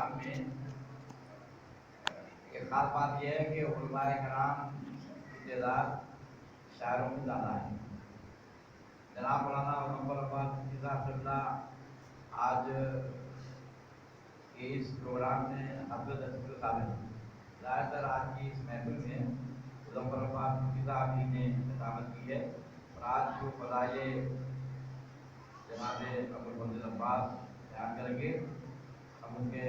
کرام میں ایک خاص بات یہ ہے کہ علماء کرام کی تعداد شاعروں میں زیادہ ہے. جناب مولانا محمد عباس مفتی صاحب قبلہ آج اس پروگرام میں حضرت اشرف صاحب ہیں. ظاہر تر آج کی اس محفل میں مظفر عباس مفتی صاحب جی نے خطابت کی ہے اور آج جو فضائل جناب ابوالفضل عباس بیان کریں گے ہم ان کے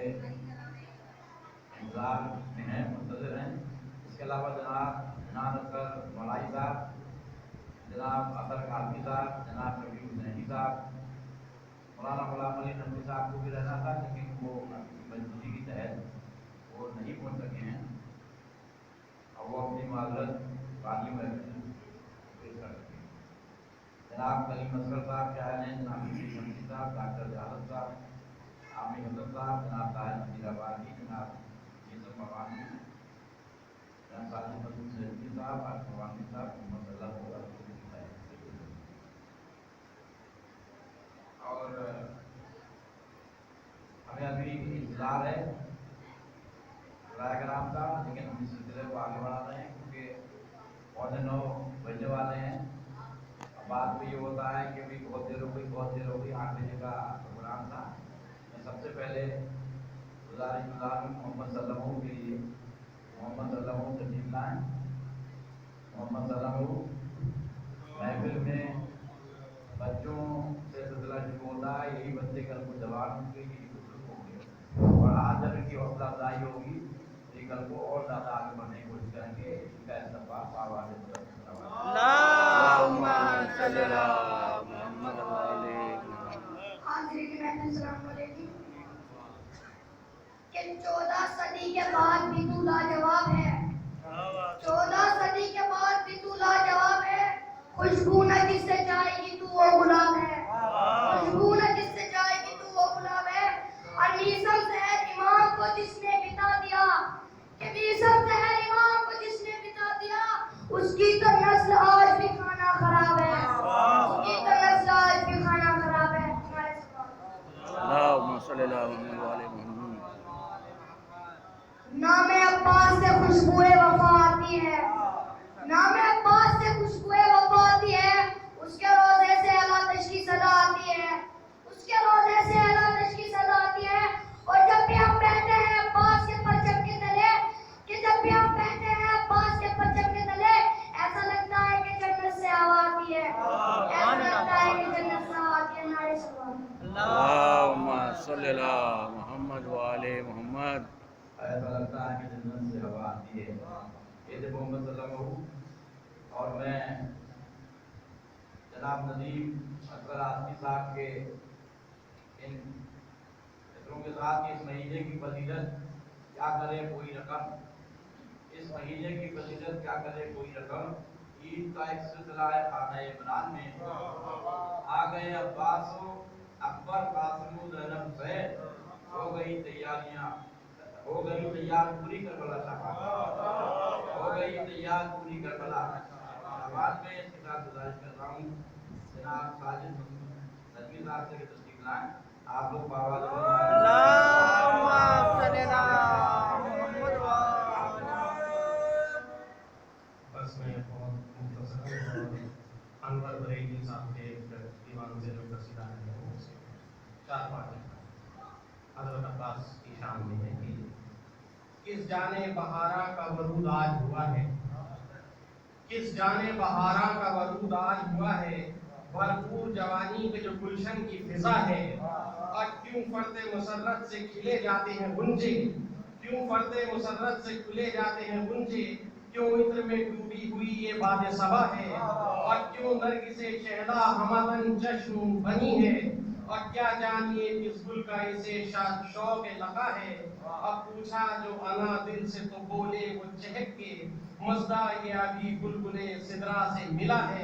انتظار میں ہیں، منتظر ہیں. اس کے علاوہ جناب عنان اختر ملائی صاحب، جناب اطہر کاظمی صاحب، جناب رفیع حسینی صاحب، مولانا غلام علی نقوی صاحب کو بھی رہنا تھا لیکن وہ اپنی مجبوری کی تحت وہ نہیں پہنچ سکے ہیں اور وہ اپنی معذرت بعد میں پیش کر سکے. جناب کلیم اصغر صاحب شاعر ہیں، جناب شفیع شمسی صاحب، ڈاکٹر جہالت صاحب، عامر حسن صاحب، جناب طاہر نذیر آبادی، جناب یوسف مقامی، جناب ساجد مسعود سیدی صاحب، عارف مقامی صاحب، محمد صلی اللہ علیہ وسلم. اور ہمیں ابھی انتظار ہے علماء کرام کا، لیکن ہم اس سلسلے کو آگے بڑھا رہے ہیں کیونکہ 9:15 بجنے والے ہیں. اب بات میں یہ ہوتا ہے کہ ابھی بہت دیر ہو گئی 8 بجے کا پروگرام تھا. میں سب سے پہلے گزارش ہوں محمد صلی اللہ علیہ کے لیے، محمد صلی اللہ علیہ تشریف لائیں. محمد صلی اللہ علیہ محفل میں بچوں سے سلسلہ شروع ہوتا ہے. یہی بچے کل کو جوان ہوں گے، یہی بزرگ ہوں گے اور آج جب ان کی حوصلہ افزائی ہوگی تو یہ کل کو اور زیادہ آگے بڑھنے کی کوشش کریں گے. ان کا استقبال آواز اللہم صلی علی محمد و آلِ محمد. حاضرین محفل السلام علیکم. کہ 14 صدی کے بعد بھی تو لاجواب ہے، 14 صدی کے بعد بھی تو لاجواب ہے. خوشبو نہ جس سے جائے گی تو وہ گلاب ہے، خوشبو نہ جس سے جائے گی تو وہ گلاب ہے. اور میسم سحر امام کو جس نے بتا دیا، کہ میسم سحر امام کو جس نے بتا دیا، اس کی تو نسل آج بھی کھانا خراب ہے، اس کی تو نسل آج بھی کھانا خراب ہے. اللہم صلی علی محمد و آلِ محمد. نام عباس سے خوشبوئے وفا آتی ہے، نام عباس سے خوشبوئے وفا آتی ہے. اس کے روضے سے علاتش کی صدا آتی ہے، اس کے روضے سے علاتش کی صدا آتی ہے. اور جب بھی ہم بیٹھتے ہیں عباس کے پرچم کے تلے، کہ جب بھی ہم بیٹھتے ہیں عباس کے پرچم کے تلے، ایسا لگتا ہے کہ جنت سے ہوا آتی ہے، ایسا لگتا ہے کہ جنت سے ہوا آتی ہے. نعرہ سلام. اللہم صلی علی محمد و آلِ محمد. ایسا لگتا ہے کہ جنت سے ہوا آتی ہے. یہ تھے محمد صلی اللہ علیہ وسلم. اور میں جناب ندیم اکبر آدمی صاحب کے ان فکروں کے ساتھ اس مہینے کی فضیلت کیا کرے کوئی رقم، اس مہینے کی فضیلت کیا کرے کوئی رقم. عید کا ایک سلسلہ ہے خانہ عمران میں، آ گئے عباس و اکبر قاسم و زینب حسین، ہو گئی تیاریاں، ہو گئی تیار پوری کربلا شہباز، ہو گئی تیار پوری کربلا. آواز میں اس کے ساتھ گزارش کر رہا ہوں جناب ساجد مسعود ندوی صاحب سے تشریف لائیں. آپ لوگ باواز اللہم صلی علی محمد و آلِ محمد. بس میں بہت مختصر اور انور بریلی صاحب کے ایک دیوان سے جو قصیدہ ہے وہ سے 4-5 حضرت عباس کی شان میں ہے کہ کس جانے بہارا کا ورود آج ہوا ہے، کس جانے بہارا کا ورود آج ہوا ہے. بھرپور جوانی کے جو گلشن کی فضا ہے، اور کیوں فرد مسرت سے کھلے جاتے ہیں غنچے، کیوں فرد مسرت سے کھلے جاتے ہیں غنچے. کیوں عطر میں ڈوبی ہوئی یہ باد صبا ہے، اور کیوں نرگس شہلا ہمدن چشم بنی ہے. اور کیا جانیے کس گل کا اسے شوق لقا ہے. اب پوچھا جو انا دل سے تو بولے وہ چہک کے، مزدہ یہ ابھی بلبلے سدرا سے ملا ہے.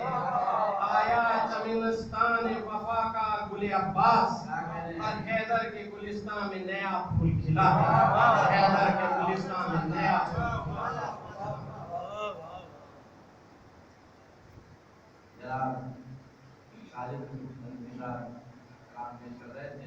آیا چمنستان وفا کا گل عباس، اور حیدر کے گلستان میں نیا پھول کھلا ہے، حیدر کے گلستان میں نیا پھول کھلا ہے. جناب ساجد مسعود ندوی صاحب کلام پیش کر رہے تھے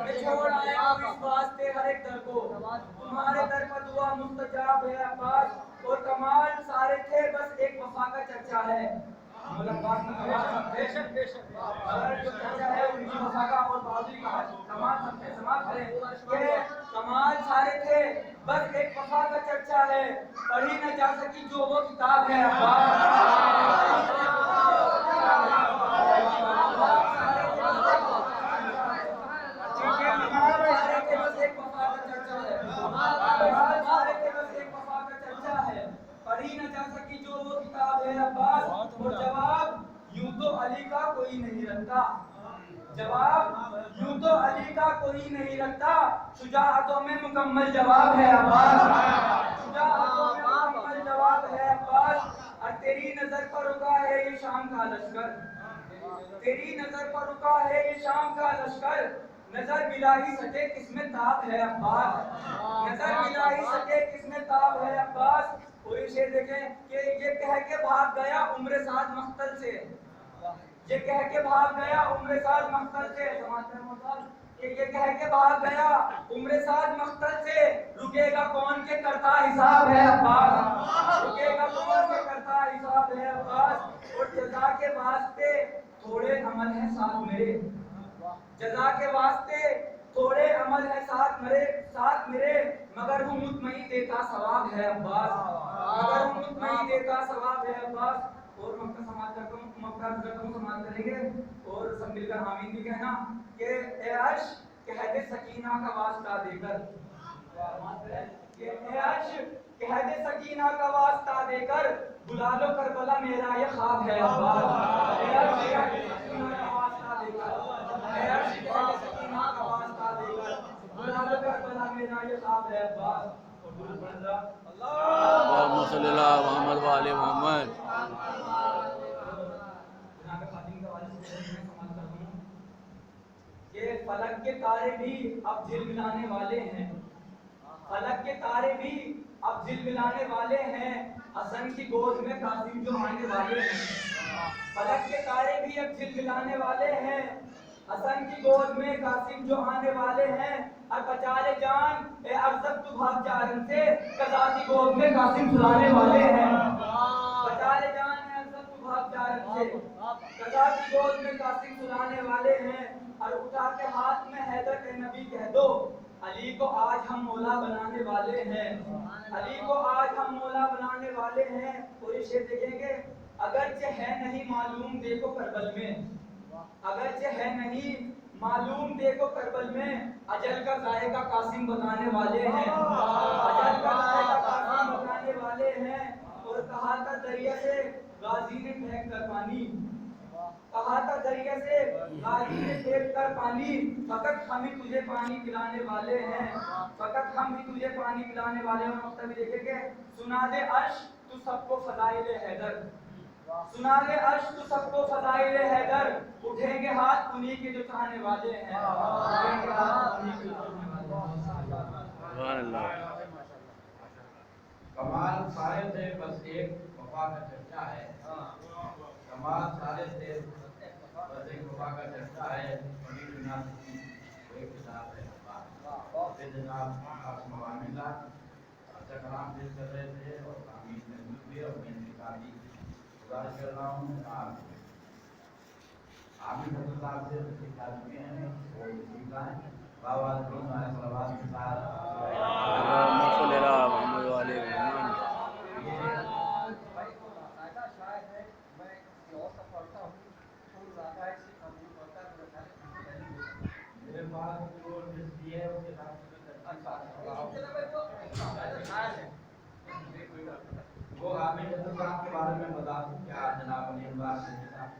میں چھوڑ آیا ہوں اس واسطے ہر ایک در کو، تمہارے در کا دعا مستجاب ہے عباس، اور کمال سارے تھے بس ایک وفا کا چرچا ہے۔ ملاقات میں کمال بے شک اگر جو چرچا ہے ان کی وفا کا اور بہادری کا کمال سب سے سماعت کریں کہ کمال سارے تھے بس ایک وفا کا چرچا ہے، پڑھی نہ جا سکی جو وہ کتاب ہے پڑھی نہ جا سکی جو وہ کتاب ہے عباس، اور جواب یوں تو علی کا کوئی نہیں رکھتا، جواب یوں تو علی کا کوئی نہیں رکھتا، شجاعتوں میں مکمل جواب ہے عباس، شجاعتوں میں مکمل جواب ہے عباس، اور تیری نظر پر رکا ہے یہ شام کا لشکر، تیری نظر پر رکا ہے یہ شام کا لشکر، نظر ملا ہی سکے کس میں تاب ہے عباس، نظر ملا ہی سکے کس میں تاب ہے عباس، اور یہ شعر دیکھیں کہ یہ کہہ کے بھاگ گیا عمر سعد مقتل سے، یہ کہہ کے بھاگ گیا عمر سعد مقتل سے، سمجھتے ہیں کہ یہ کہہ کے بھاگ گیا عمر سعد مقتل سے، رکے گا کون کے کرتا حساب ہے عباس، رکے گا کون کے کرتا حساب ہے عباس، اور جزا کے واسطے تھوڑے عمل ہیں ساتھ میرے، جزا کے واسطے تھوڑے عمل ہے ساتھ میرے، مگر ہوں مطمئن دیتا ثواب ہے عباس، مگر ہوں مطمئن دیتا ثواب ہے عباس، اور مکہ سماعت کرتا ہوں سماعت کریں گے اور سب مل کر آمین بھی کہنا کہ اے عرش کہہ دے سکینہ کا واسطہ دے کر، کہ اے عرش کہہ دے سکینہ کا واسطہ دے کر، بلا لو کربلا میرا یہ خواب ہے عباس، اے عرش کہہ دے سکینہ کا واسطہ دے کر، اے عرش کہہ دے سکینہ کا واسطہ دے کر، بلا لو کربلا میرا یہ خواب ہے عباس، اور درود پڑھ رہا اللہم صلی اللہ محمد و آل محمد۔ کہ فلک کے تارے بھی اب جھلملانے والے ہیں، فلک کے تارے بھی اب جھلملانے والے ہیں، حسن کی گود میں قاسم جو آنے والے ہیں، فلک کے تارے بھی اب جھلملانے والے ہیں، حسن کی گود میں قاسم جو آنے والے ہیں، اور بچا لے جان اے ارزق تو بھاگ جا رن سے، قضا کی گود میں قاسم سلانے والے ہیں، بچا لے جان اے ارزق تو بھاگ جا رن سے، قضا کی گود میں قاسم سلانے والے ہیں، اور اٹھا کے ہاتھ میں حیدر اے نبی کہہ دو علی کو آج ہم مولا بنانے والے ہیں، علی کو آج ہم مولا بنانے والے ہیں، اور یہ شعر دیکھیں گے اگرچہ ہے نہیں معلوم دیکھو کربل میں، اگرچہ ہے نہیں معلوم دیکھو کربل میں، اجل کا ذائقہ قاسم بتانے والے ہیں، اجل کا ذائقہ قاسم بتانے والے ہیں، اور کہا تھا دریا سے غازی نے پھینک کر پانی، کہا تھا دریا سے غازی نے پھینک کر پانی، فقط ہم ہی تجھے پانی پلانے والے ہیں، فقط ہم ہی تجھے پانی پلانے والے ہیں، اور مقتبی دیکھیں گے سنا دے عرش تو سب کو فضائل حیدر، سنا دے عرش تو سب کو فضائل حیدر، اٹھیں گے ہاتھ انہی کے جو چاہنے والے ہیں، اٹھیں گے ہاتھ انہی کے جو چاہنے والے ہیں۔ سبحان اللہ۔ کمال سارے تھے بس ایک وفا کا چرچا ہے، کمال سارے تھے بس ایک وفا کا چرچا ہے، بڑی دنیا کی کوئی کتاب ہے پھر جناب قاسم عوامی صاحب اچھا کلام پیش کر رہے تھے، اور آمین محمود بھی، اور میں انتقادی گزارش کر رہا ہوں عامر حضرت صاحب سے سیکھ آ چکے ہیں، وہ سیکھ رہا ہے بابا درود علیہ صلوات کے ساتھ اللہم صلی اللہ محمد و آل محمد۔ میرے پاس جو ڈسپلی ہے اس کے ساتھ وہ عامر حضرت صاحب کے بارے میں بتا دوں کیا جناب علی عباس صاحب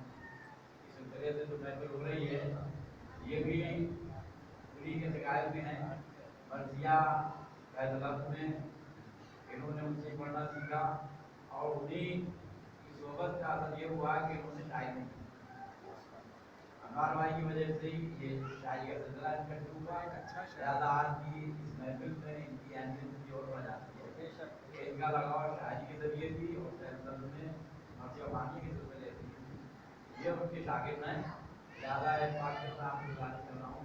اس طرح سے جو محفل ہو رہی ہے یہ بھی انہی کے شکایت میں ہیں، مرضیہ فیض لفظ میں انہوں نے ان سے پڑھنا سیکھا، اور انہی کی صحبت کا اثر یہ ہوا کہ انہوں نے شاعری نہیں کی، انوار بھائی کی وجہ سے ہی یہ شاعری کا سلسلہ ان کا شروع ہوا، لہٰذا آج کی اس محفل میں ان کی اہمیت کی اور بڑھ جاتی ہے کہ ان کا لگاؤ شاعری کے ذریعے بھی اور فیض لفظ میں مرثیہ وانی کے سلسلے سے، یہ ان کے شاگرد ہیں، لہٰذا ایک بات کے ساتھ گزارش کر رہا ہوں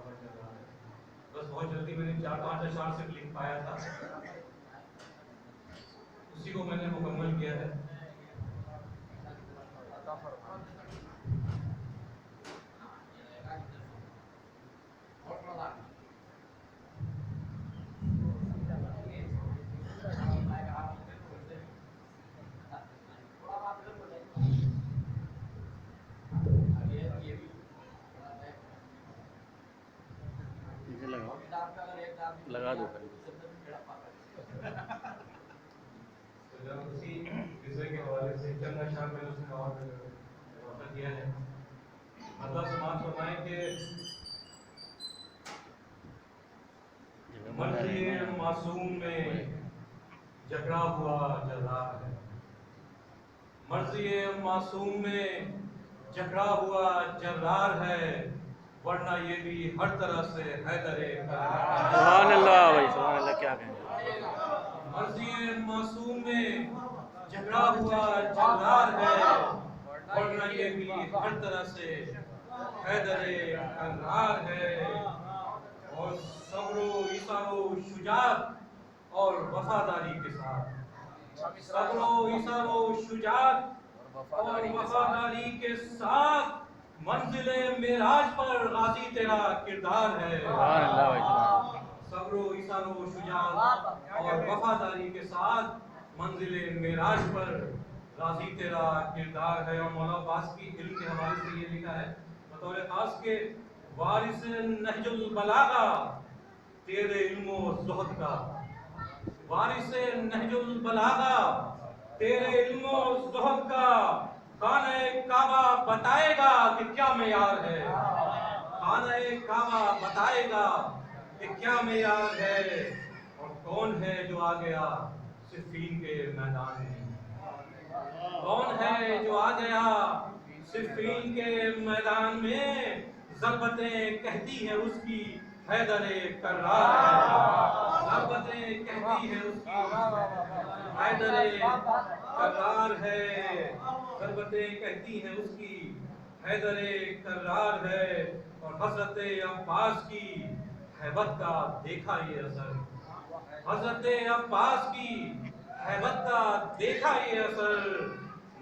پر چل رہا ہے. بس بہت جلدی میں نے 4-5 اشعار صرف لکھ پایا تھا, اسی کو میں نے مکمل کیا ہے. لگا دو. اسی وشے کے حوالے سے چند اشعار میں نے اس کا وقت کیا ہے. مطلب سماعت فرمائیں کہ مرضی معصوم میں جھگڑا ہوا جرار ہے. مرضی معصوم میں جھگڑا ہوا جرار ہے, ورنہ یہ بھی ہر طرح سے حیدر سبحان اللہ بھائی, سبحان اللہ, کیا کہیں. مرضی معصوم میں جھگڑا ہوا جرار ہے, ورنہ یہ بھی ہر طرح سے حیدر کرار ہے. اور صبر و ایثار و شجاعت اور وفاداری کے ساتھ, صبر و ایثار و شجاعت اور وفاداری کے ساتھ منزل معراج پر غازی تیرا کردار ہے. سبحان اللہ بھائی, سبحان اللہ. صبر و ایثار و شجاعت اور وفاداری کے ساتھ منزل معراج پر غازی تیرا کردار ہے. اور مولانا عباس کی علم کے حوالے سے یہ لکھا ہے بطور خاص کہ وارث نہج البلاغہ تیرے علم و زہد کا, وارث نہج البلاغہ تیرے علم و زہد کا, خانہ کعبہ بتائے گا کہ کیا معیار ہے, خانہ کعبہ بتائے گا کہ کیا معیار ہے. اور کون ہے جو آ گیا صفین کے میدان میں, کون ہے جو آ گیا صفین کے میدان میں, ضربتیں کہتی ہیں اس کی حیدر کرار ہے, ضربتیں کہتی ہیں اس کی حیدر کرار ہے, ضربتیں کہتی ہیں اس کی حیدر کرار ہے. اور حضرت عباس کی ہیبت کا دیکھا یہ اثر, حضرت عباس کی ہیبت کا دیکھا یہ اثر,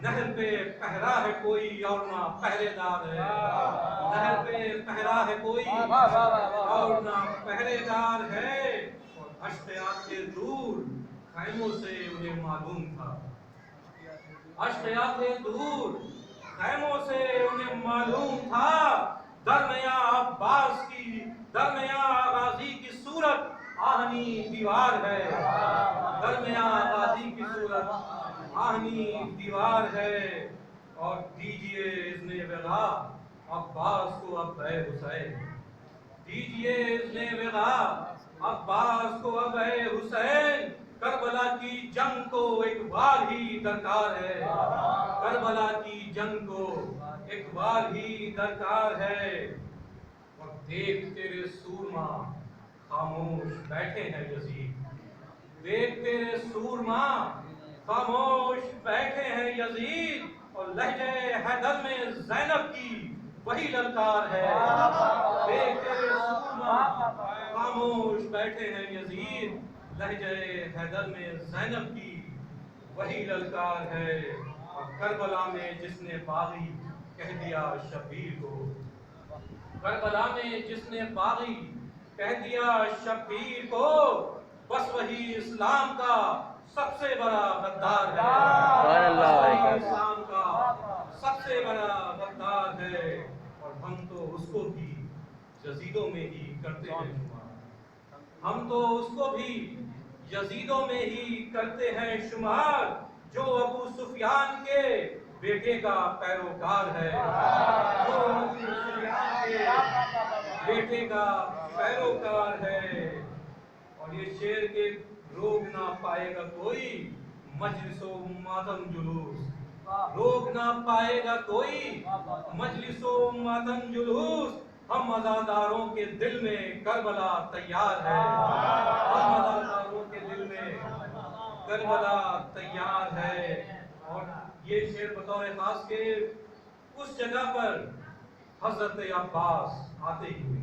نہر پہ پہرا ہے کوئی اور نہ پہرے دار ہے, نہر پہ پہرا ہے کوئی اور نہ پہرے دار ہے. اور اشتیاق کے دور خیموں سے انہیں معلوم تھا, اشتیاق کے دور خیموں سے انہیں معلوم تھا, درمیاں عباس کی درمیاں غازی کی صورت آہنی دیوار ہے, درمیاں غازی کی صورت آہنی دیوار ہے. اور دیجئے اذن وغا عباس کو اب اے حسین, دیجئے اذن وغا عباس کو اب اے حسین, کربلا کی جنگ کو ایک بار ہی درکار ہے, کربلا کی جنگ کو ایک بار ہی درکار ہے. اور دیکھ تیرے سورما خاموش بیٹھے ہیں یزید, دیکھ تیرے سورما خاموش بیٹھے ہیں یزید, اور لہجے حیدر میں زینب کی وہی للکار ہے, دیکھ تیرے سورما خاموش بیٹھے ہیں یزید, لہجے حیدر میں زینب کی وہی للکار ہے. اور کربلا میں جس نے باغی کہہ دیا شبیر کو, کربلا میں جس نے باغی کہہ دیا شبیر کو, بس وہی اسلام کا سب سے بڑا غدار ہے, وہی اسلام کا سب سے بڑا غدار ہے. اور ہم تو اس کو بھی یزیدوں میں ہی کرتے ہیں شمار, ہم تو اس کو بھی یزیدوں میں ہی کرتے ہیں شمار, جو ابو سفیان کے بیٹے کا پیروکار ہے, جو ابو سفیان کے بیٹے کا پیروکار ہے. اور یہ شعر کے روک نہ پائے گا کوئی مجلس و ماتم جلوس, روک نہ پائے گا کوئی مجلس و ماتم جلوس, ہم عزاداروں کے دل میں کربلا تیار ہے, ہم عزاداروں کے دل میں کربلا تیار ہے. اور یہ شعر بطور خاص کے اس جگہ پر حضرت عباس آتے ہی ہوئے,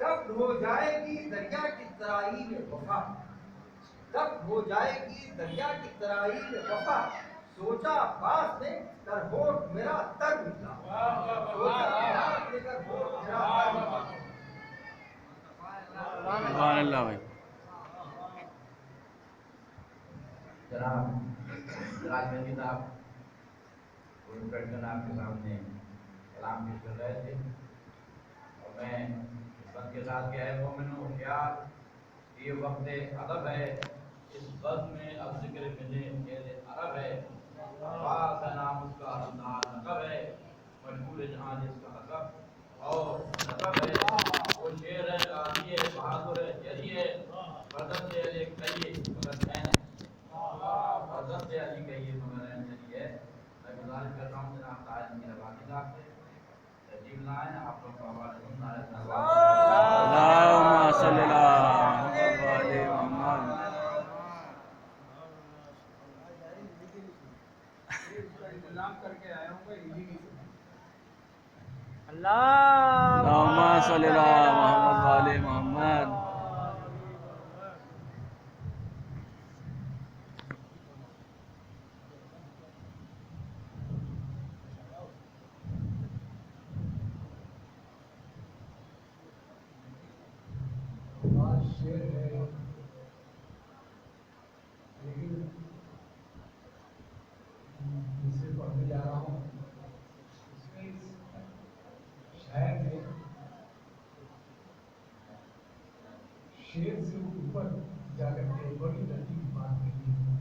دفن ہو جائے گی دریا کی ترائیل وفا، دفن ہو جائے گی دریا کی ترائیل وفا، سوچا عباس نے در ہوٹ میرا تر ملا، سوچا عباس نے در ہوٹ میرا تر ملا۔ سبحان اللہ بھائی۔ جناب راج مجید صاحب جناب کے سامنے کلام پیش کر رہے تھے، اور میں اس بند کے ساتھ کیا ہے مومنو خیال، یہ وقت ادب ہے، اس بند میں اب ذکر ملے شعر عرب ہے، عباس ہے نام اس کا حسنال نقب ہے، مشہور جہاں جس کا حسب اور نقب ہے، وہ شعر ہے قاضی ہے بہادر ہے جری ہے، فرزند علی کہیے مگر این فرزند علی کہیے مگر این جری ہے۔ میں گزارش کر رہا ہوں جناب طاہر کی ربانی صاحب سے تشریف لائیں، آپ لوگ کا حوالہ سننا ہے۔ اللہم صلی اللہ محمد و آل محمد۔ اللہم صلی اللہ محمد و آل محمد۔ شعر ہے لیکن جسے پڑھنے جا رہا ہوں اس میں شاعر نے شعر سے اوپر جا کر کے بڑی لطیف بات کہی ہے۔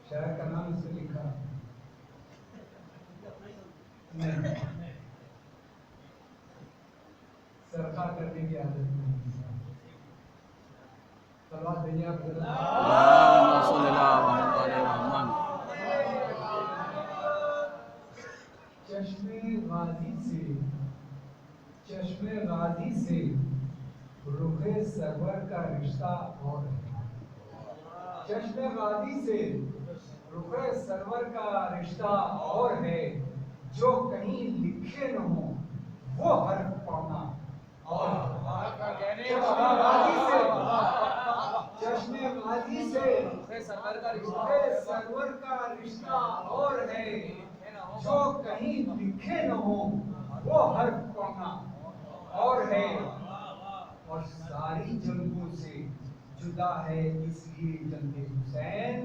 شاعر کا نام اس سے لکھا نہیں، سرکار کرنے کی عادت نہیں، سلوات بھیجیے آپ ذرا۔ اللہم صلی اللہ محمد و آل محمد۔ چشم غازی سے رخ سرور کا رشتہ اور ہے، چشم غازی سے رخ سرور کا رشتہ اور ہے، جو کہیں لکھے نہ ہو وہ حرف پڑھنا اور چشم غازی سے رخ سرور کا رشتہ اور ہے، جو کہیں لکھے نہ ہو وہ حرف پڑھنا اور ہے، اور ساری جنگوں سے جدا ہے اس لیے جنگ حسین،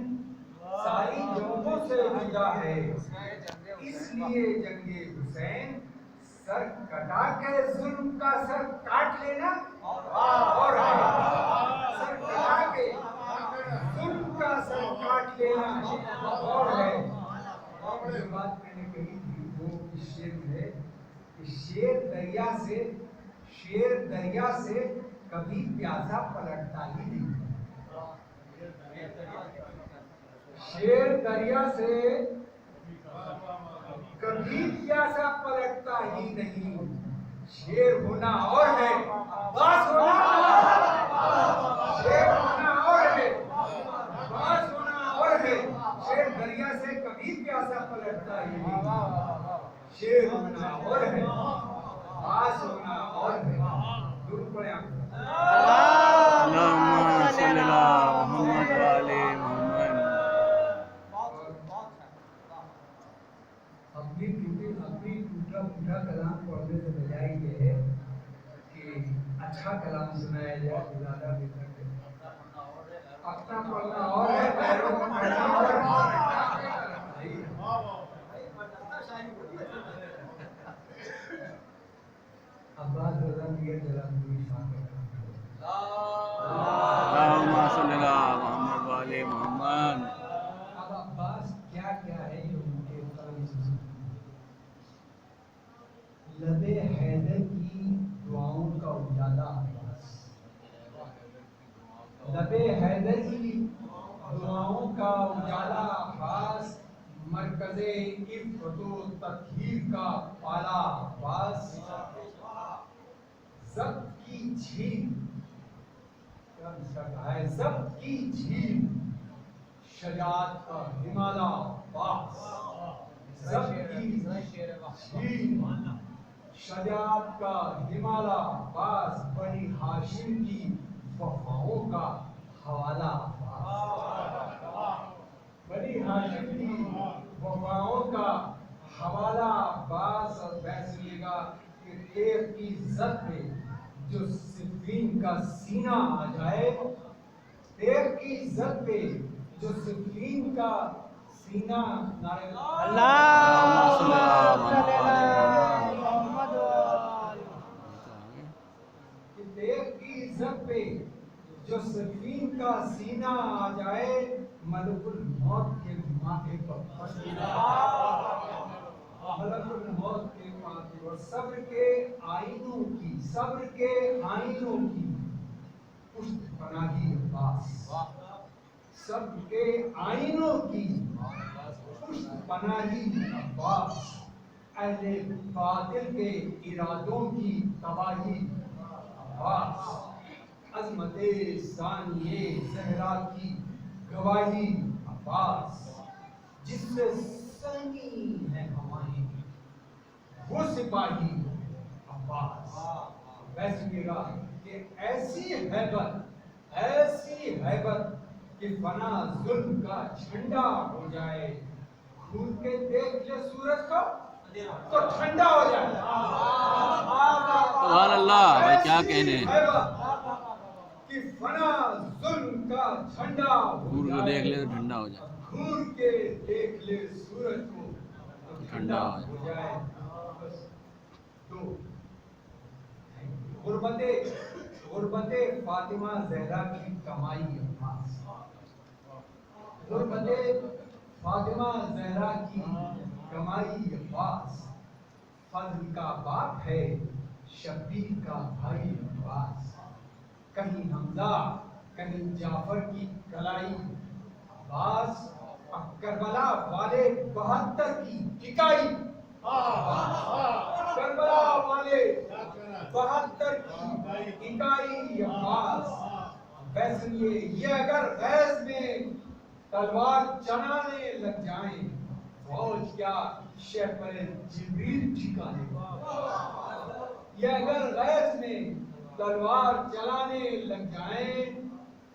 ساری جنگوں سے جدا ہے اس لیے جنگ حسین، سر کٹا کے ظلم کا سر کاٹ لینا اور ہے، سر کٹا کے ظلم کا سر کاٹ لینا اور ہے۔ یہ بات میں نے کہی تھی وہ اس شعر میں ہے کہ شیر دریا سے کبھی پیاسا پلٹتا ہی نہیں، شیر دریا سے کبھی پیاسا پلٹتا ہی نہیں، شیر ہونا اور ہے عباس ہونا، شیر ہونا اور ہے عباس ہونا اور ہے، شیر دریا سے کبھی پیاسا پلٹتا ہی نہیں، شیر ہونا اور ہے عباس ہونا اور ہے۔ درود پڑھیں آپ۔ اللہم صلی اللہ محمد و آل محمد۔ اپنی ٹوٹا پھوٹا کلام پڑھنے سے بجائے یہ ہے کہ اچھا کلام سنایا جائے تو زیادہ بہتر ہے۔ اپنا پڑھنا اور ہے، پیروں کو پڑھنا اور ہے۔ عباس رضا میاں جلال شان اللہم صلی اللہ محمد و آل محمد۔ اب عباس کیا ہے جو ان کے قلم سے لب حیدر کی دعاؤں کا اجالا عباس، لب حیدر کی دعاؤں کا اجالا عباس، مرکز عفت و تطہیر کا پالا عباس، ضبط کی جھیل ضبط کی جھیل شجاعت کا ہمالا عباس، ضبط کی جھیل شجاعت کا ہمالا عباس، بنی ہاشم کی وفاؤں کا حوالہ عباس، بنی ہاشم کی وفاؤں کا حوالہ عباس۔ اور فیصلے گا کہ تیغ کی زد میں جو صفین کا سینہ آ جائے، تیغ کی زد پہ جو صفین کا سینہ نعرہ کہ تیغ کی عزت پہ جو صفین کا سینہ آ جائے، ملک الموت کے ماتھے پر ملک الموت کے ماتھے پر صبر کے آئینوں کی، صبر کے آئینوں کی پشت پناہی عباس، صبر کے آئینوں کی پشت پناہی عباس، اہل باطل کے ارادوں کی تباہی عباس، عظمت ثانیہ زہرا کی گواہی عباس، جس سے سنگی ہے ہوائیں وہ سپاہی عباس۔ ویسے گا کہ ایسی حیبت کہ فنا ظلم کا جھنڈا ہو جائے، گھور کے دیکھ لے سورج کو تو ٹھنڈا ہو جائے۔ سبحان اللہ بھائی، کیا کہنے ہیں، کہ فنا ظلم کا جھنڈا ہو دور کو جائے، دیکھ لے تو ٹھنڈا ہو جائے، گھور کے دیکھ لے سورج کو تو ٹھنڈا ہو جائے۔ بس دو غربت فاطمہ زہرا کی کمائی عباس، غربت فاطمہ زہرا کی کمائی عباس، فضل کا باپ ہے شبیر کا بھائی عباس، کہیں حمزہ کہیں جعفر کی کلائی عباس، کربلا والے 72 کی اکائی، کربلا والے 72 کی اکائی عباس۔ ویسے یہ اگر غیظ میں تلوار چلانے لگ جائیں، فوج کیا شہ پر جبریل ٹھکانے، یہ اگر غیظ میں تلوار چلانے لگ جائیں،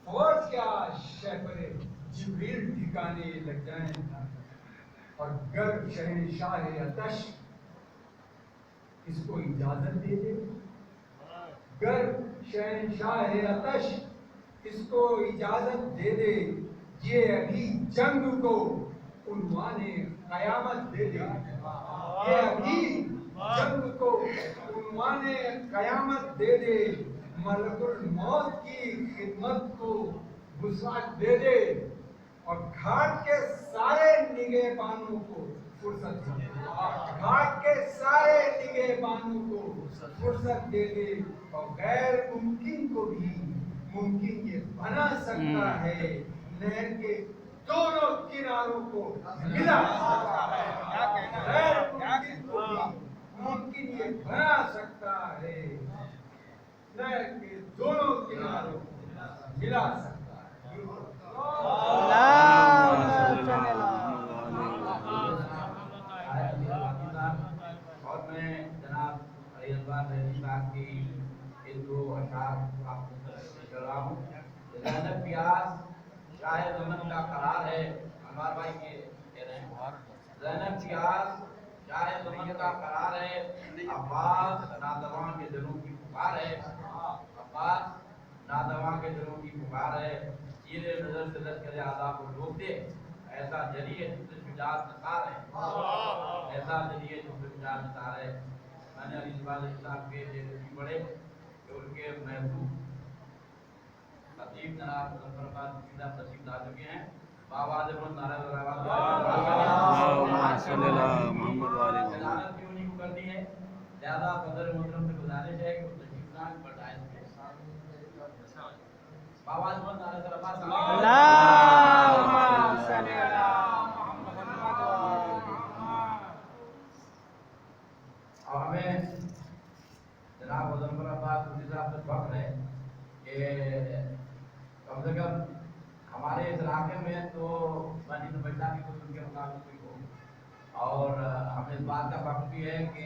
فوج کیا شہ پر جبریل ٹھکانے لگ جائیں۔ اور گر شہنشاہ آتش اس کو اجازت دے دے، گر شہنشاہ آتش اس کو اجازت دے دے، یہ ابھی جنگ کو عنوان قیامت دے دے، یہ ابھی جنگ کو عنوان قیامت دے دے، ملک الموت کی خدمت کو وسعت دے دے، اور گھاٹ کے سارے نگہبانوں کو فرصت دے دے، گھاٹ کے سارے نگہبانوں کو فرصت دے دے، اور غیر ممکن کو بھی ممکن یہ بنا سکتا ہے، نہر کے دونوں کناروں کو ملا سکتا ہے، غیر ممکن کو بھی ممکن یہ بنا سکتا ہے، نہر کے دونوں کناروں کو ملا سکتا ہے۔ اور میں جناب علی اکبر رضی صاحب کی ان دو اشعار آپ کو کر رہا ہوں۔ زینب پیاس شاہ زمن کا قرار ہے، انوار بھائی کے کہہ رہے ہیں، زینب پیاس شاہ زمن کا قرار ہے، عباس نادواں کے دلوں کی پکار ہے، عباس نادواں کے دلوں کی پکار ہے، تیر نظر سے لشکر اعداء کو روک دے، ایسا جلی ہے جس سے شجاعت نثار ہے، ایسا جلی ہے جس سے شجاعت نثار ہے۔ میں نے علی صاحب کے جیسے پڑھے کہ ان کے محبوب خطیب جناب مظفر آباد سیدھا تشریف لا چکے ہیں، بابا جب نعرہ محمد والے جلالت بھی انہیں کو کرنی ہے، لہذا صدر محترم سے گزارش ہے کہ وہ تشریف لائیں بڑھائیں اس کے بابا جب نعرہ اور ہمیں جناب مظفر آباد صاحب سے فخر ہے کہ کم سے کم ہمارے اس علاقے میں تو بنی نبیتا کی کچھ ان کے مقابلے کوئی ہو، اور ہمیں اس بات کا فخر بھی ہے کہ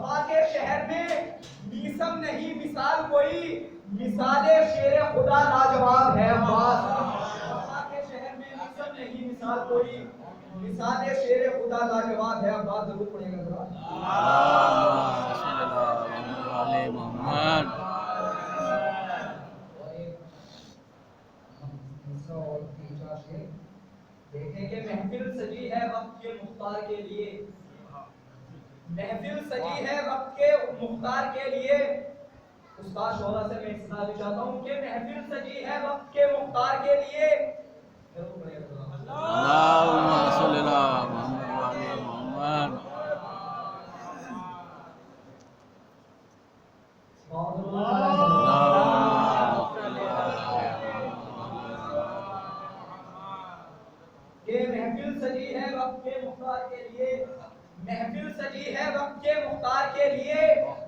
وفا کے شہر میں میسم نہیں مثال کوئی، مثال شیر خدا لاجواب ہے عباس۔ وفا کے شہر میں میسم نہیں مثال کوئی، مثال شیر خدا لاجواب ہے عباس۔ ضرور پڑھے گا ذرا۔ محمد دیکھیں کہ محفل سجی ہے وقت کے مختار کے لیے، محفل سجی ہے وقت کے مختار کے لیے۔ استاد شعرا سے میں سنا بھی چاہتا ہوں کہ محفل سجی ہے وقت کے مختار کے لیے۔ اللہم صلی اللہ محمد کہ محفل سجی ہے وقت کے مختار کے لیے، محفل سجی ہے وقت کے مختار کے لیے،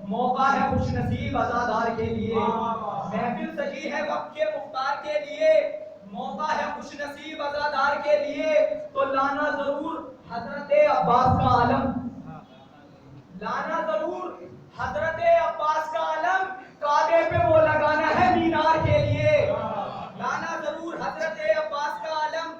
موقع ہے خوش نصیب عزادار کے لیے۔ محفل سجی ہے وقت کے مختار کے لیے، موقع ہے خوش نصیب عزادار کے لیے، تو لانا ضرور حضرت عباس کا عالم، لانا ضرور حضرت عباس کا عالم، کعبے پہ وہ لگانا ہے مینار کے لیے۔ لانا ضرور حضرت عباس کا عالم،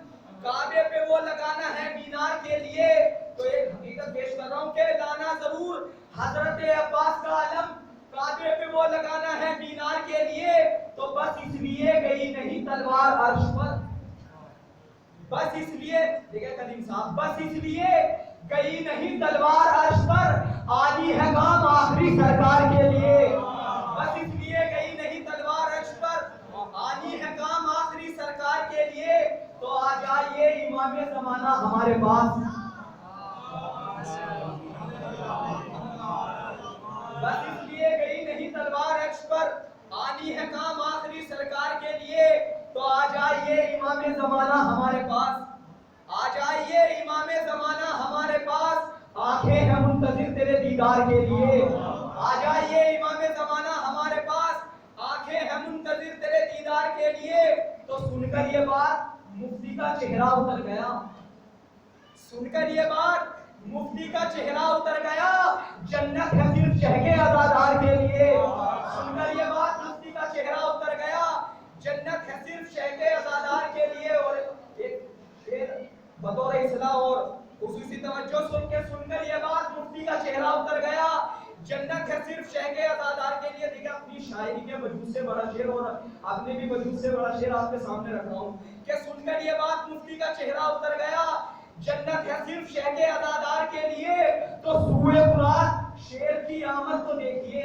کعبے پہ وہ لگانا ہے مینار کے لیے۔ تو ایک حقیقت پیش کر رہا ہوں کہ لانا ضرور حضرت عباس کا عالم، کعبے پہ وہ لگانا ہے مینار کے لیے، تو بس اس لیے گئی نہیں تلوار عرش پر، بس اس لیے دیکھیں کلیم صاحب، بس اس لیے گئی نہیں تلوار عرش پر، آنی ہے کام آخری سرکار کے لیے۔ بس اس لیے گئی نہیں تلوار عرش پر، آنی ہے کام آخری سرکار کے لیے، تو آ جائیے امام زمانہ ہمارے پاس۔ بس اس لیے گئی نہیں تلوار عرش پر، آنی ہے کام آخری سرکار کے لیے، تو آ جائیے امام زمانہ ہمارے پاس، آ جائیے امام زمانہ ہمارے پاس، آنکھیں ہیں منتظر تیرے دیدار کے لیے۔ آ جائیے امام زمانہ ہمارے پاس، آنکھیں ہیں منتظر تیرے دیدار کے لیے۔ تو سن کر یہ بات مفتی کا چہرہ اتر گیا، سن کر یہ بات مفتی کا چہرہ اتر گیا، جنت ہے صرف شہگے عزادار کے لیے۔ سن کر یہ بات مفتی کا چہرہ اتر گیا، جنت ہے صرف شہگے عزادار کے لیے۔ اور ایک شعر بطور اصلاح اور خصوصی توجہ سن کر یہ بات مفتی کا چہرہ اتر گیا، جنت ہے صرف شہگے عزادار کے لیے۔ دیکھیں اپنی شاعری کے وجود سے بڑا شعر اور اپنے بھی وجود سے بڑا شعر آپ کے سامنے رکھ رہا ہوں کہ سن کر یہ بات مفتی کا چہرہ اتر گیا، جنت ہے صرف شہگے عزادار کے لیے، تو سوئے فرات شیر کی آمد تو دیکھیے،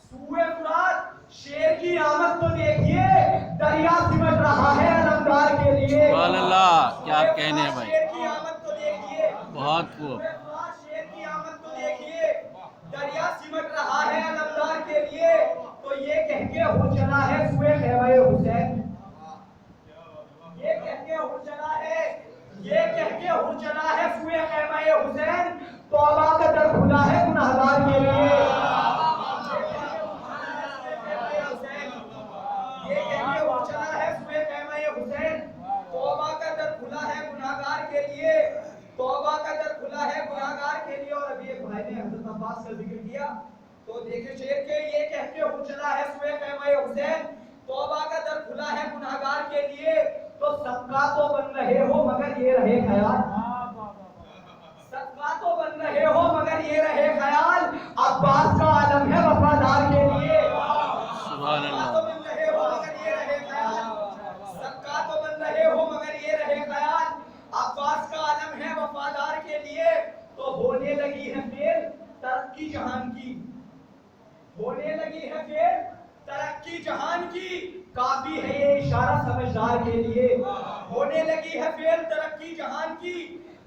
سوئے فرات شیر کی آمد تو دیکھیے، دریا سمٹ رہا ہے علمدار کے لیے۔ سبحان اللہ، کیا کہنے ہیں بھائی، شیر کی آمد تو دیکھیے، بہت خوب۔ شیر کی آمد تو دیکھیے، دریا سمٹ رہا ہے علمدار کے لیے، تو یہ کہہ کے ہو چلا ہے سوئے خیمہ حسین، یہ کہہ کے ہو چلا ہے، یہ کہہ کے ہو چلا ہے سوئے خیمہ حسین، توبہ کا در کھلا ہے گناہگار کے لیے۔ یہ کہہ کے ہو چلا ہے سوئے خیمہ حسین، توبہ کا در کھلا ہے گناہگار کے لیے، توبہ کا در کھلا ہے گناہگار کے لیے۔ اور ابھی ایک بھائی نے حضرت عباس کا ذکر کیا، تو دیکھیں شعر کے یہ کہہ کے ہو چلا ہے سوئے خیمہ حسین، توبہ کا در کھلا ہے گناہگار کے لیے، تو صدقہ تو بن رہے ہو مگر یہ رہے خیال، صدقہ تو بن رہے ہو مگر یہ رہے خیال، عباس کا عالم ہے وفادار کے لیے۔ سبحان صدقہ تو اللہ، بن رہے ہو مگر یہ رہے خیال، صدقہ تو بن رہے ہو مگر یہ رہے خیال، عباس کا عالم ہے وفادار کے لیے۔ تو ہونے لگی ہے فیل ترقی جہان کی، ہونے لگی ہے فیل ترقی جہان کی، کافی ہے یہ اشارہ سمجھدار کے لیے۔ ہونے لگی ہے فیل ترقی جہان کی،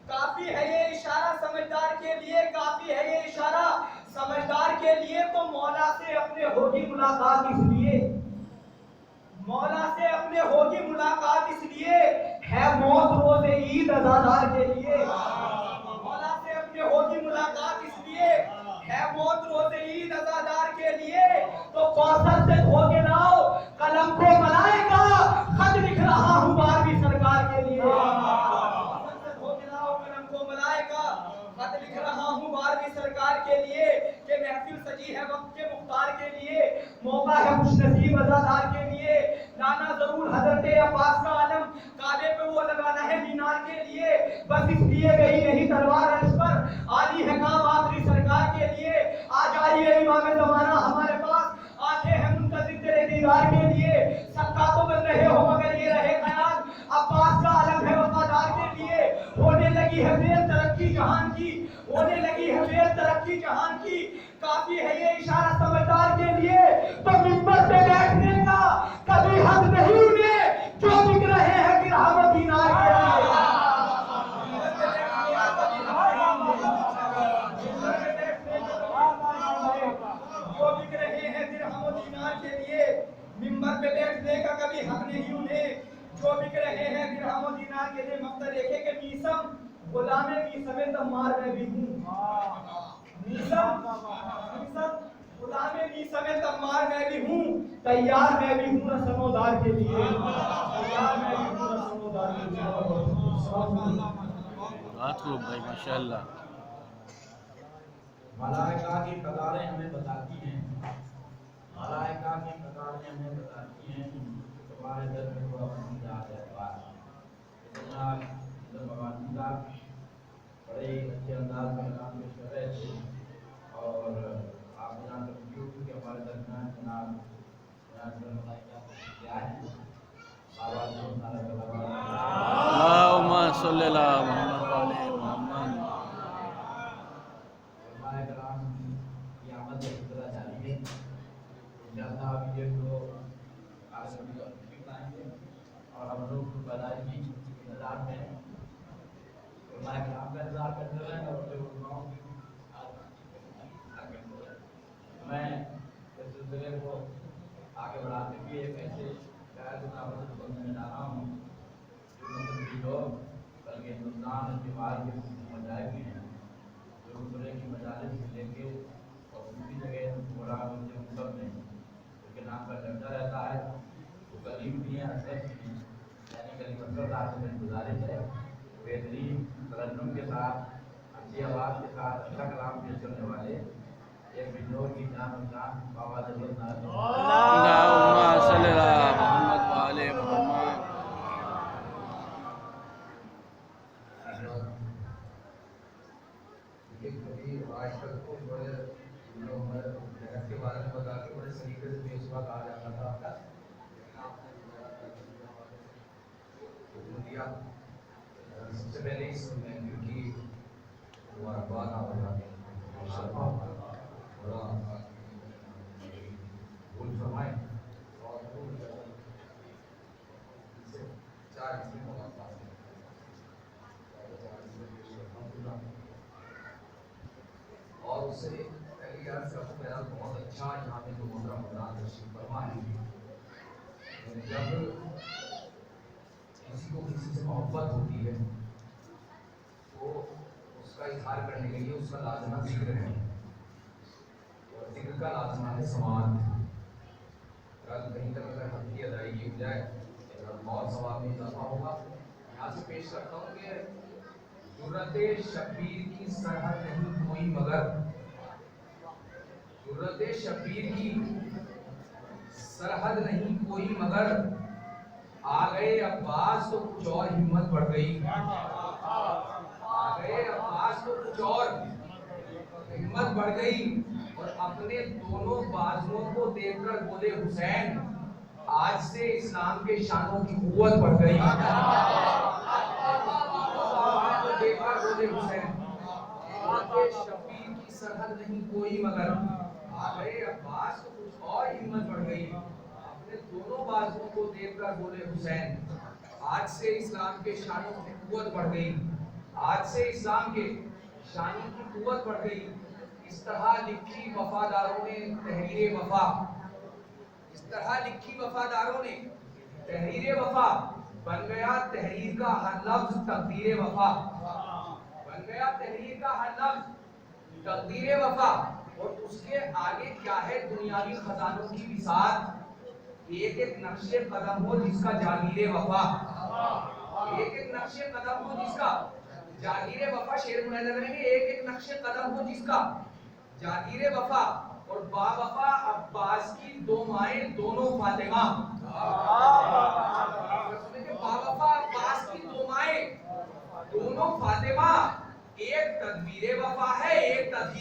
کافی ہے یہ اشارہ سمجھدار کے لیے، کافی ہے یہ اشارہ سمجھدار کے لیے۔ تو مولا سے اپنے ہوگی ملاقات اس لیے، مولا سے اپنے ہوگی ملاقات اس لیے، ہے موت روز عید عزادار کے لیے۔ مولا سے اپنے ہوگی ملاقات اس لیے، ہے موت روز عید عزادار کے لیے۔ تو کوثر سے دھو کے لاؤ قلم کو ملائکہ، خط لکھ رہا ہوں بارہویں سرکار کے لیے۔ کوثر سے دھو کے لاؤ قلم کو ملائکہ، خط لکھ رہا ہوں بارہویں سرکار کے لیے۔ حضرت عباس کا علم کعبے پہ وہ لگانا ہے مینار کے لیے، بس اس لیے گئی نہیں تلوار عرش پر، عالی ہے کام آخری سرکار کے لیے، آ جائیے امام زمانہ ہمارے پاس، آنکھیں ہیں منتظر تیرے دیدار کے لیے، سکا تو بن رہے ہو مگر یہ رہے خیال، عباس کا علم ہے وفادار کے لیے، ہونے لگی ہے فیل ترقی جہان کی، ہونے لگی ہے فیل ترقی جہان کی، کافی ہے یہ اشارہ سمجھدار کے لیے، تو منبر پہ بیٹھنے کا کبھی حق نہیں انہیں جو بک رہے ہیں درہم و دینار کے لیے۔ جو بک رہے ہیں درہم و دینار کے لیے، منبر پہ بیٹھنے کا کبھی حق نہیں انہیں جو بک رہے ہیں درہم و دینار کے لیے۔ مقصد دیکھے کہ میسم غلام میسم تمار میں بھی ہوں، میسم غلام میسم تمار میں بھی ہوں، تیار میں بھی ہوں رسم و دار کے لیے، تیار میں بھی ہوں رسم و دار کے لیے۔ بات خوب بھائی ماشاءاللہ۔ ملائکہ کی قطاریں ہمیں بتاتی ہیں، ملائکہ کی قطاریں ہمیں بتاتی ہیں تمہارے در میں تھوڑا مزیدار ہے بات اتنا مزیدار بڑے اچھے انداز میں کام پیش کر رہے تھے، اور آپ جان سکتے ہو کہ ہمارے درمیان جناب ملائکہ کیا ہیں، بابا جو اللہم صلی اللہ محمد علیہ محمد۔ علماء کرام کی آمد اسی طرح جاری ہے، انشاءاللہ اب یہ تو آج کبھی آئیں گے اور ہم لوگ پیدائشی انتظار میں ہیں، علماء کرام کا انتظار کرتے رہیں اور پھر علماؤں کی میں اس سلسلے کو آگے بڑھاتے ہوئے ایک ایسے شاید کو میں جا رہا ہوں جو مسلم لوگ بلکہ ہندوستان اس بیمار کے مجائے بھی ہیں، جو گزرے کی مجالس سے لے کے اور دوسری جگہ مولانا سب میں ان کے نام کا چرچا رہتا ہے، وہ غریب بھی ہیں اسد بھی ہیں، یعنی غریب اکثر صاحب سے گزارش ہے بہترین ترنم کے ساتھ اچھی آواز کے ساتھ اچھا کلام پیش کرنے والے ایک بجنور کی جان و جان بابا ضرورت اللہم صلی اللہ محمد علیہ محمد۔ کبھی آج تک کو بڑے لوگ جنت کے بارے میں بتا کے بڑے سلیقے سے بے سوا کہا جاتا تھا، سب سے پہلے اس محفل کی مبارکباد آپ بتاتے ہیں، بڑا بھول فرمائیں اور چار اس میں مبارکباد اور اس سے پہلی یاد سے آپ کو میرا بہت اچھا یہاں پہ جو محترم حضرات تشریف فرما ہے، جب کسی کو کسی سے محبت ہوتی ہے تو اس کا اظہار کرنے کے لیے اس کا لازمہ ذکر ہے، اور ذکر کا لازمہ ہے سماعت۔ کل کہیں تک اگر حق کی ادائیگی ہو جائے بہت ثواب میں اضافہ ہوگا۔ یہاں سے پیش کرتا ہوں کہ جرت شبیر کی سرحد نہیں کوئی مگر، جرت شبیر کی سرحد نہیں کوئی مگر، آ گئے عباس تو کچھ اور ہمت بڑھ گئی، آ گئے عباس تو کچھ اور ہمت بڑھ گئی، اور اپنے دونوں بازوؤں کو دیکھ کر بولے حسین آج سے اسلام کے شانوں کی قوت بڑھ گئی، دیکھ کر بولے حسین شبیر کی سرحد نہیں کوئی مگر، آ گئے عباس تو کچھ اور ہمت بڑھ گئی، اپنے دونوں بازوؤں کو دیکھ کر بولے حسین آج سے اسلام کے شانوں کی قوت بڑھ گئی، آج سے اسلام کے شانوں کی قوت بڑھ گئی۔ اس طرح لکھی وفاداروں نے تحریر وفا، اس طرح لکھی وفاداروں نے تحریر وفا، بن گیا تحریر کا ہر لفظ تقدیر وفا، بن گیا تحریر کا ہر لفظ تقدیر وفا، اور اس کے آگے کیا ہے دنیاوی خزانوں کی بساط، ایک ایک نقش قدم ہو جس کا جاگیر وفا، ایک ایک نقش قدم ہو جس کا جاگیر وفا، شعر ملاحظہ کریں گے، ایک ایک نقش قدم ہو جس کا جاگیر وفا، اور با وفا عباس کی دو مائیں دونوں فاطمہ،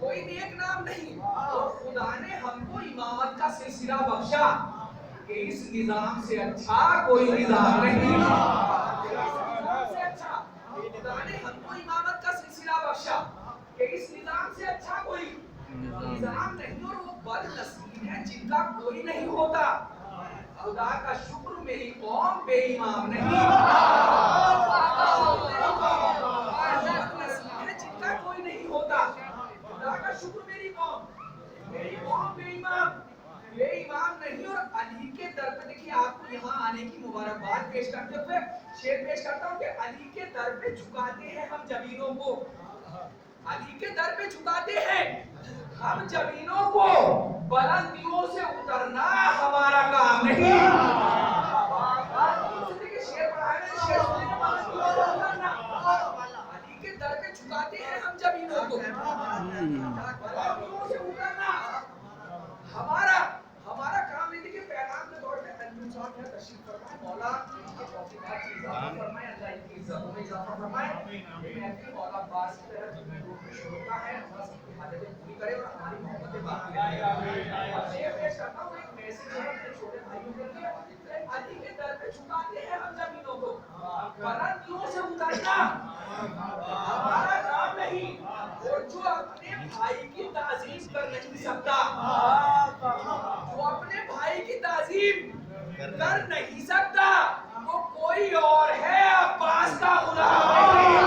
کوئی نیک نام نہیں، اور خدا نے ہم کو امامت کا سلسلہ بخشا کہ اس نظام سے اچھا کوئی نظام نہیں، سے اچھا خدا نے ہم کو امامت کا سلسلہ بخشا کہ اس نظام سے اچھا کوئی نظام نہیں، اور وہ بد نصیب ہے جن کا کوئی نہیں ہوتا۔ خدا کا شکر میری قوم بے امام نہیں، جن کا کوئی نہیں ہوتا۔ خدا کا شکر میری قوم بے امام نہیں، اور علی کے در پہ دیکھیے آپ کو یہاں آنے کی مبارکباد پیش کرتے ہوئے شعر پیش کرتا ہوں کہ علی کے در پہ جھکاتے ہیں ہم جبینوں کو، علی کے در پہ جھکاتے ہیں ہم جبینوں کو، بلندیوں سے اترنا ہمارا کام نہیں۔ علی کے در پہ جھکاتے ہیں ہم جبینوں کو، بلندیوں سے اترنا ہمارا کام نہیں۔ دیکھیے پیغام کے طور پہ انجم صاحب یہاں تشریف فرمائے، مولا ان کے توفیقات کی اضافہ فرمائے، اللہ ان کی عزتوں میں اضافہ فرمائے، یہ محفل مولا عباس کی طرح جن میں روح میں شروع کا ہے، اللہ سب کی حاجتیں پوری کرے اور ہماری محبتیں باقی رہے۔ اب یہ پیش کرتا ہوں ایک میسج ہے اپنے چھوٹے بھائیوں کے لیے، علی کے در پہ جھکاتے ہیں ہم زمینوں کو، بلندیوں سے اترنا ہمارا کام نہیں، اور جو اپنے بھائی کی تعظیم کر نہیں سکتا، جو اپنے بھائی کی تعظیم کر نہیں سکتا، وہ کوئی اور ہے عباس کا غلام نہیں۔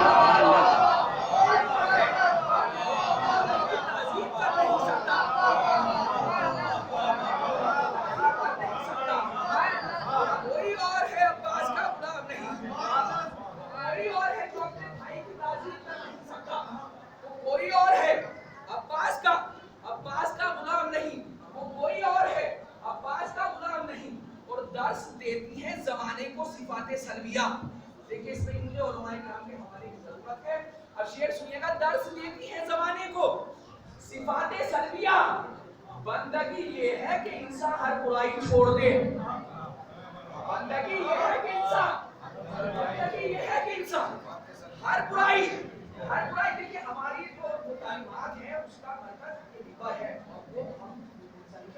دیتی ہیں زمانے کو صفات سلبیہ، دیکھیں اس میں مجھے علماء کرام کے حوالے کی ضرورت ہے۔ اب شعر سنیے گا، درس دیتی ہیں زمانے کو صفات سلبیہ، بندگی یہ ہے کہ انسان ہر برائی چھوڑ دے، بندگی یہ ہے کہ انسان ہر برائی دیکھیے ہماری جو تعلیمات ہیں اس کا مرکز یہ لکھا ہے، وہ ہم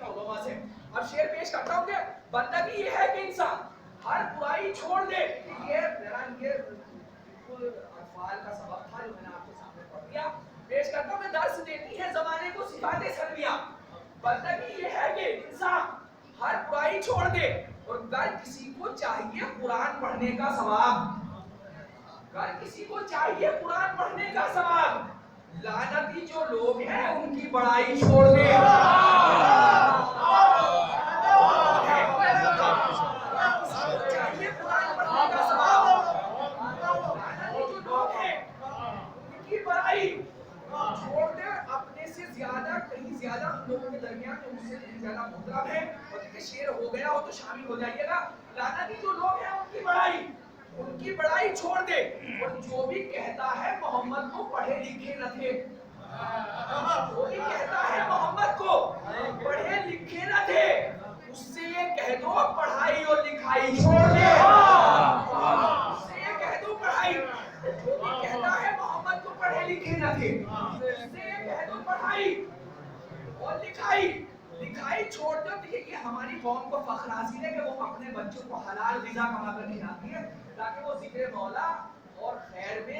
علماء سے۔ اب شعر پیش کرتا ہوں کہ بندگی یہ ہے کہ انسان ہر برائی چھوڑ دے، یہ بالکل اطفال کا سبق تھا جو میں نے آپ کے سامنے پڑھ دیا۔ پیش کرتا ہوں کہ درس دیتی ہے زمانے کو صفات سلبیہ، بندگی یہ ہے کہ انسان ہر برائی چھوڑ دے، اور اگر کسی کو چاہیے قرآن پڑھنے کا ثواب، اگر کسی کو چاہیے قرآن پڑھنے کا ثواب، لعنتی جو لوگ ہیں ان کی بڑائی چھوڑ دے۔ چھوڑ دے، اپنے سے زیادہ کہیں زیادہ ہم لوگوں کے درمیان جو مجھ سے کہیں زیادہ محترم ہے، اور دیکھیں شعر ہو گیا ہو تو شامل ہو جائیے گا، لعنتی جو لوگ ہیں ان کی بڑائی چھوڑ دے، اور جو بھی کہتا ہے محمد کو پڑھے لکھے نہ تھے، جو بھی کہتا ہے محمد کو پڑھے لکھے نہ تھے، اس سے یہ کہہ دو پڑھائی اور لکھائی چھوڑ دے، اس سے یہ کہہ دو پڑھائی، جو بھی کہتا ہے محمد کو پڑھے لکھے نہ تھے، اس سے یہ کہہ دو پڑھائی اور لکھائی چھوڑ دو۔ دیکھیں یہ ہماری قوم کو فخر حاصل ہے کہ وہ اپنے بچوں کو حلال غذا کما کر کھلاتی ہے تاکہ وہ ذکر مولا اور خیر میں